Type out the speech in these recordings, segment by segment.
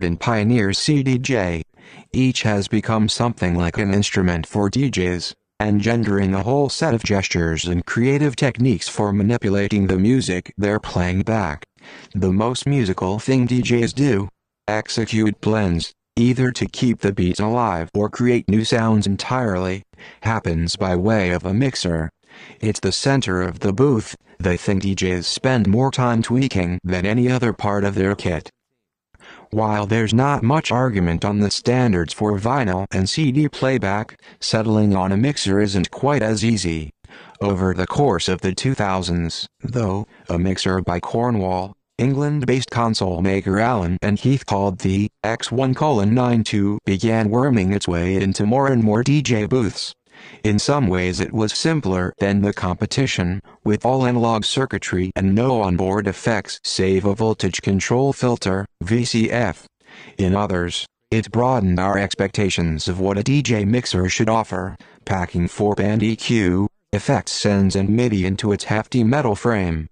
and Pioneer's CDJ. Each has become something like an instrument for DJs, engendering a whole set of gestures and creative techniques for manipulating the music they're playing back. The most musical thing DJs do: execute blends, either to keep the beat alive or create new sounds entirely, happens by way of a mixer. It's the center of the booth, the thing DJs spend more time tweaking than any other part of their kit. While there's not much argument on the standards for vinyl and CD playback, settling on a mixer isn't quite as easy. Over the course of the 2000s, though, a mixer by Cornwall, England-based console maker Allen Heath called the Xone-92 began worming its way into more and more DJ booths. In some ways it was simpler than the competition, with all analog circuitry and no onboard effects save a voltage control filter, VCF. In others, it broadened our expectations of what a DJ mixer should offer, packing 4-band EQ, effects sends and MIDI into its hefty metal frame.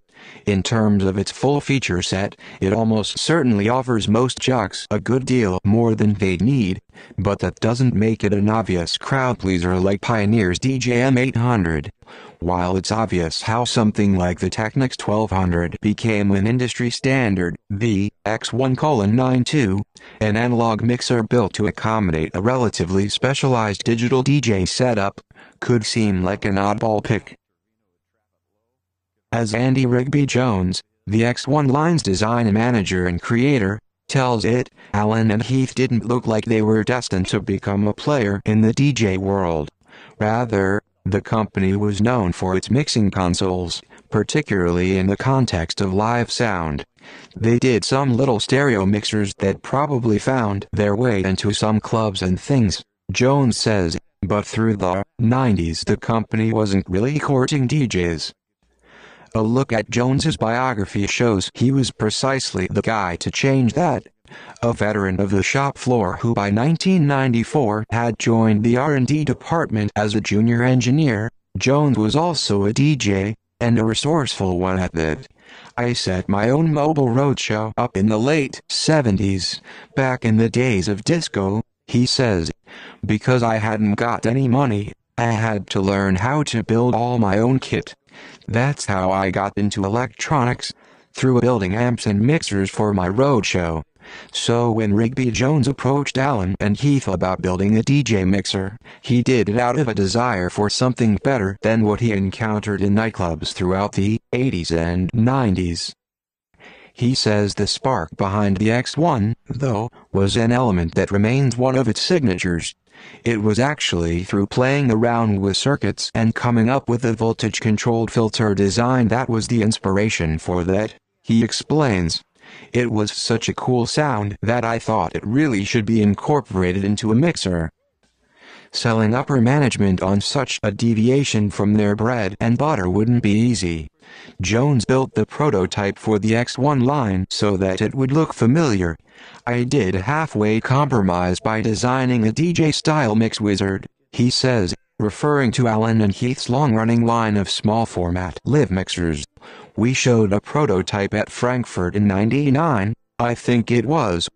In terms of its full feature set, it almost certainly offers most jocks a good deal more than they'd need, but that doesn't make it an obvious crowd pleaser like Pioneer's DJ-M800. While it's obvious how something like the Technics 1200 became an industry standard, the Xone-92, an analog mixer built to accommodate a relatively specialized digital DJ setup, could seem like an oddball pick. As Andy Rigby Jones, the Xone line's design manager and creator, tells it, Allen Heath didn't look like they were destined to become a player in the DJ world. Rather, the company was known for its mixing consoles, particularly in the context of live sound. They did some little stereo mixers that probably found their way into some clubs and things, Jones says, but through the 90s the company wasn't really courting DJs. A look at Jones's biography shows he was precisely the guy to change that. A veteran of the shop floor who by 1994 had joined the R&D department as a junior engineer, Jones was also a DJ, and a resourceful one at that. I set my own mobile roadshow up in the late 70s, back in the days of disco, he says. Because I hadn't got any money, I had to learn how to build all my own kit. That's how I got into electronics, through building amps and mixers for my roadshow. So when Rigby Jones approached Allen Heath about building a DJ mixer, he did it out of a desire for something better than what he encountered in nightclubs throughout the 80s and 90s. He says the spark behind the Xone, though, was an element that remains one of its signatures. It was actually through playing around with circuits and coming up with a voltage-controlled filter design that was the inspiration for that, he explains. It was such a cool sound that I thought it really should be incorporated into a mixer. Selling upper management on such a deviation from their bread and butter wouldn't be easy. Jones built the prototype for the Xone line so that it would look familiar. I did a halfway compromise by designing a DJ-style mix wizard, he says, referring to Allen Heath's long-running line of small-format live mixers. We showed a prototype at Frankfurt in '99, I think it was.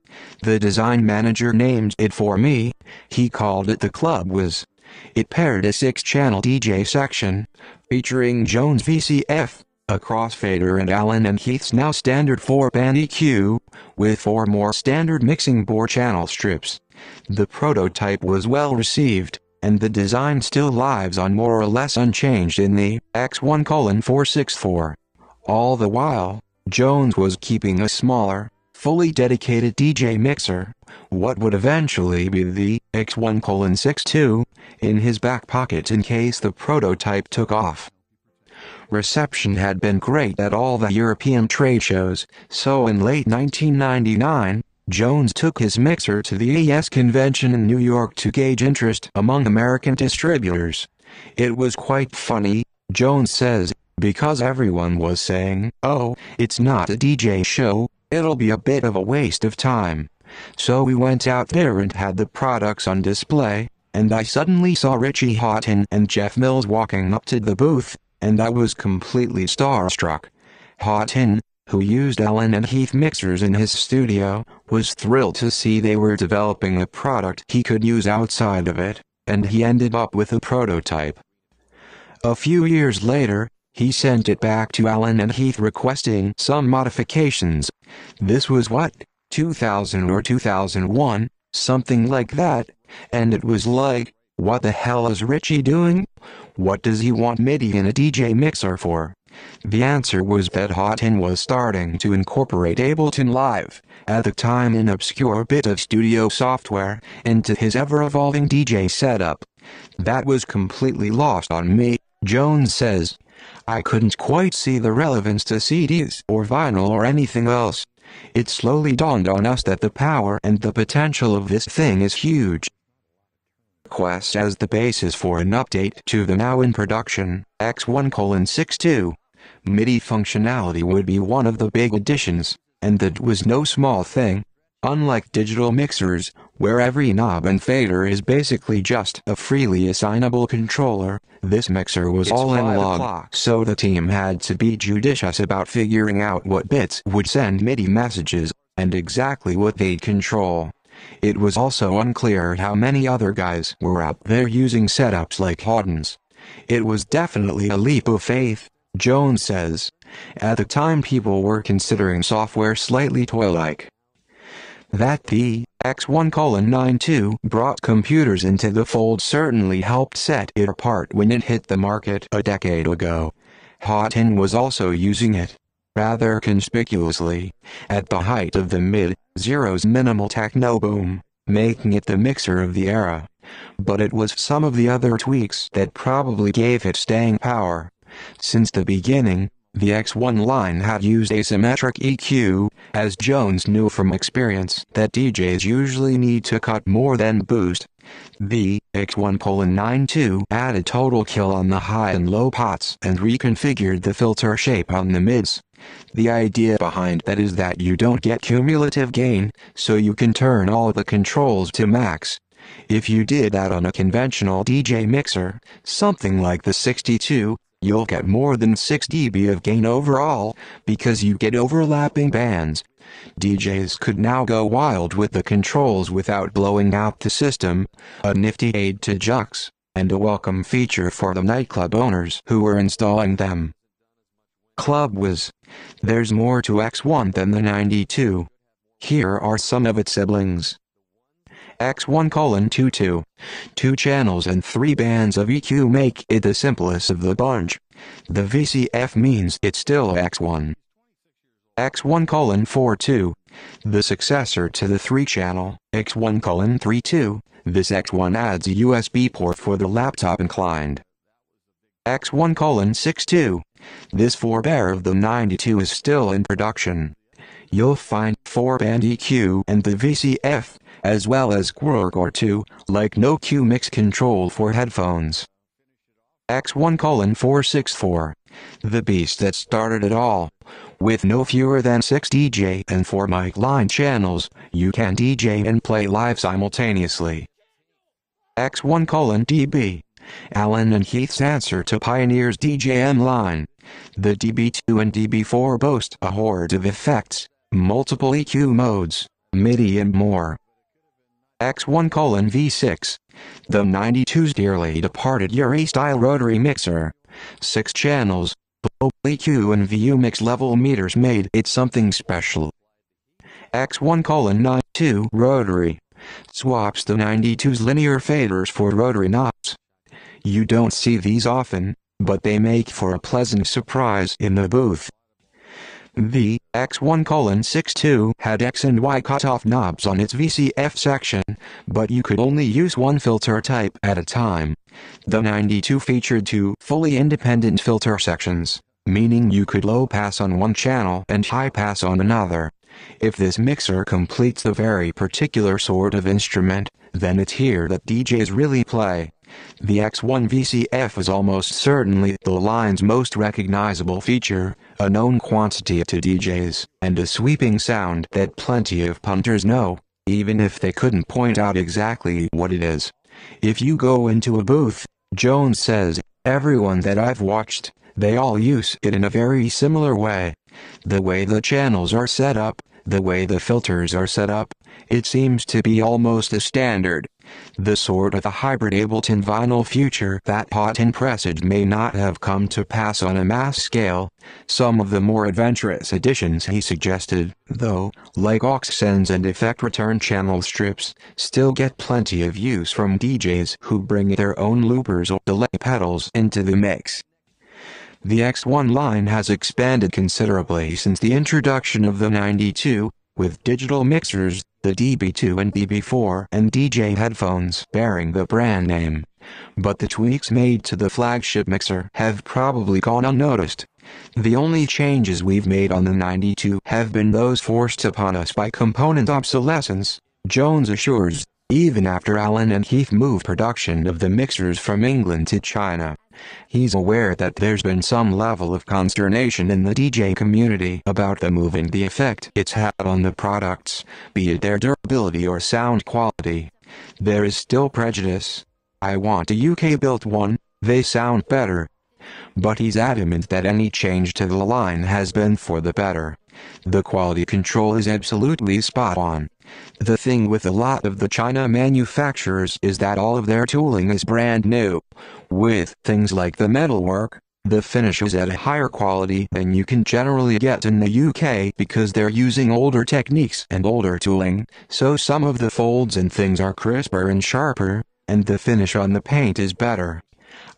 The design manager named it for me. He called it the Club Wiz. It paired a 6-channel DJ section, featuring Jones' VCF, a crossfader and Allen Heath's now standard 4-band EQ, with 4 more standard mixing board channel strips. The prototype was well received, and the design still lives on more or less unchanged in the Xone-464. All the while, Jones was keeping a smaller, fully dedicated DJ mixer, what would eventually be the Xone-62, in his back pocket in case the prototype took off. Reception had been great at all the European trade shows, so in late 1999, Jones took his mixer to the AES convention in New York to gauge interest among American distributors. It was quite funny, Jones says, because everyone was saying, "Oh, it's not a DJ show, it'll be a bit of a waste of time." So we went out there and had the products on display, and I suddenly saw Richie Hawtin and Jeff Mills walking up to the booth, and I was completely starstruck. Hawtin, who used Allen and Heath mixers in his studio, was thrilled to see they were developing a product he could use outside of it, and he ended up with a prototype. A few years later, he sent it back to Allen and Heath requesting some modifications. This was what, 2000 or 2001, something like that, and it was like, what the hell is Richie doing? What does he want MIDI in a DJ mixer for? The answer was that Xone was starting to incorporate Ableton Live, at the time an obscure bit of studio software, into his ever-evolving DJ setup. That was completely lost on me, Jones says. I couldn't quite see the relevance to CDs or vinyl or anything else. It slowly dawned on us that the power and the potential of this thing is huge. Request as the basis for an update to the now in production Xone-92. MIDI functionality would be one of the big additions, and that was no small thing. Unlike digital mixers, where every knob and fader is basically just a freely assignable controller, this mixer was all analog, so the team had to be judicious about figuring out what bits would send MIDI messages, and exactly what they'd control. It was also unclear how many other guys were out there using setups like Xone's. It was definitely a leap of faith, Jones says. At the time people were considering software slightly toy-like. That the Xone-92 brought computers into the fold certainly helped set it apart when it hit the market a decade ago. Xone was also using it, rather conspicuously, at the height of the mid-zeros minimal techno boom, making it the mixer of the era. But it was some of the other tweaks that probably gave it staying power. Since the beginning, the Xone line had used asymmetric EQ, as Jones knew from experience that DJs usually need to cut more than boost. The Xone-92 added total kill on the high and low pots and reconfigured the filter shape on the mids. The idea behind that is that you don't get cumulative gain, so you can turn all the controls to max. If you did that on a conventional DJ mixer, something like the 62, you'll get more than 6 dB of gain overall, because you get overlapping bands. DJs could now go wild with the controls without blowing out the system, a nifty aid to jux, and a welcome feature for the nightclub owners who were installing them. Club Whiz. There's more to Xone than the 92. Here are some of its siblings. Xone-92. 2 channels and 3 bands of EQ make it the simplest of the bunch. The VCF means it's still Xone. Xone-42. The successor to the 3-channel, Xone-32. This Xone adds a USB port for the laptop inclined. Xone-62. This forebear of the 92 is still in production. You'll find 4-band EQ and the VCF, as well as Quark or 2, like no Q mix control for headphones. Xone-464. The beast that started it all. With no fewer than 6 DJ and 4 mic line channels, you can DJ and play live simultaneously. Xone-DB. Allen and Heath's answer to Pioneer's DJM line. The DB2 and DB4 boast a horde of effects, multiple EQ modes, MIDI and more. Xone-V6. The 92's dearly departed Yuri-style rotary mixer. 6 channels, both EQ and VU mix level meters made it something special. Xone-92 rotary. Swaps the 92's linear faders for rotary knobs. You don't see these often, but they make for a pleasant surprise in the booth. The Xone-62 had X and Y cutoff knobs on its VCF section, but you could only use one filter type at a time. The 92 featured 2 fully independent filter sections, meaning you could low pass on one channel and high pass on another. If this mixer completes a very particular sort of instrument, then it's here that DJs really play. The Xone VCF is almost certainly the line's most recognizable feature, a known quantity to DJs, and a sweeping sound that plenty of punters know, even if they couldn't point out exactly what it is. If you go into a booth, Jones says, everyone that I've watched, they all use it in a very similar way. The way the channels are set up, the way the filters are set up, it seems to be almost a standard. The sort of a hybrid Ableton vinyl future that Houghton presaged may not have come to pass on a mass scale. Some of the more adventurous additions he suggested, though, like aux sends and effect return channel strips, still get plenty of use from DJs who bring their own loopers or delay pedals into the mix. The X1 line has expanded considerably since the introduction of the 92, with digital mixers, the DB2 and DB4 and DJ headphones bearing the brand name. But the tweaks made to the flagship mixer have probably gone unnoticed. The only changes we've made on the 92 have been those forced upon us by component obsolescence, Jones assures, even after Allen and Heath moved production of the mixers from England to China. He's aware that there's been some level of consternation in the DJ community about the move and the effect it's had on the products, be it their durability or sound quality. There is still prejudice. I want a UK-built one, they sound better. But he's adamant that any change to the line has been for the better. The quality control is absolutely spot on. The thing with a lot of the China manufacturers is that all of their tooling is brand new. With things like the metalwork, the finish is at a higher quality than you can generally get in the UK because they're using older techniques and older tooling, so some of the folds and things are crisper and sharper, and the finish on the paint is better.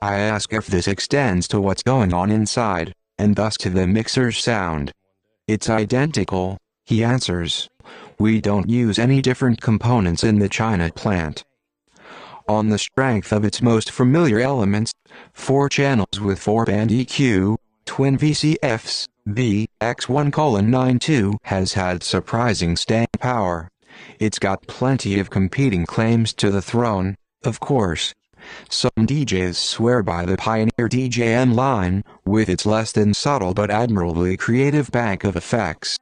I ask if this extends to what's going on inside, and thus to the mixer's sound. It's identical, he answers. We don't use any different components in the China plant. On the strength of its most familiar elements, 4 channels with 4-band EQ, twin VCFs, the Xone-92 has had surprising staying power. It's got plenty of competing claims to the throne, of course. Some DJs swear by the Pioneer DJM line, with its less than subtle but admirably creative bank of effects.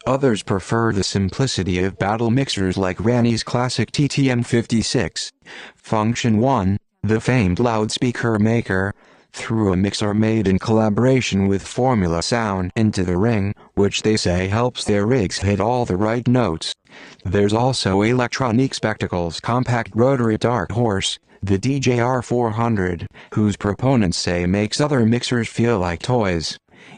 Others prefer the simplicity of battle mixers like Ranny's classic TTM56. Function 1, the famed loudspeaker maker, threw a mixer made in collaboration with Formula Sound into the ring, which they say helps their rigs hit all the right notes. There's also Electronic Spectacle's compact rotary Dark Horse, the DJR 400, whose proponents say makes other mixers feel like toys.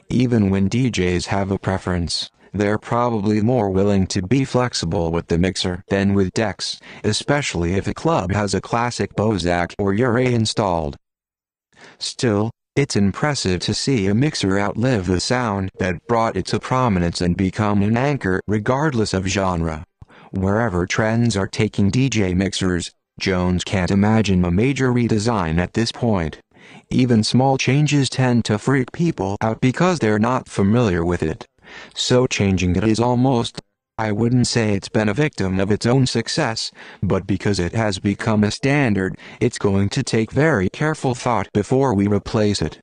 Even when DJs have a preference, they're probably more willing to be flexible with the mixer than with decks, especially if a club has a classic Bozak or Uray installed. Still, it's impressive to see a mixer outlive the sound that brought it to prominence and become an anchor regardless of genre. Wherever trends are taking DJ mixers, Jones can't imagine a major redesign at this point. Even small changes tend to freak people out because they're not familiar with it. So changing it is almost, I wouldn't say it's been a victim of its own success, but because it has become a standard, it's going to take very careful thought before we replace it.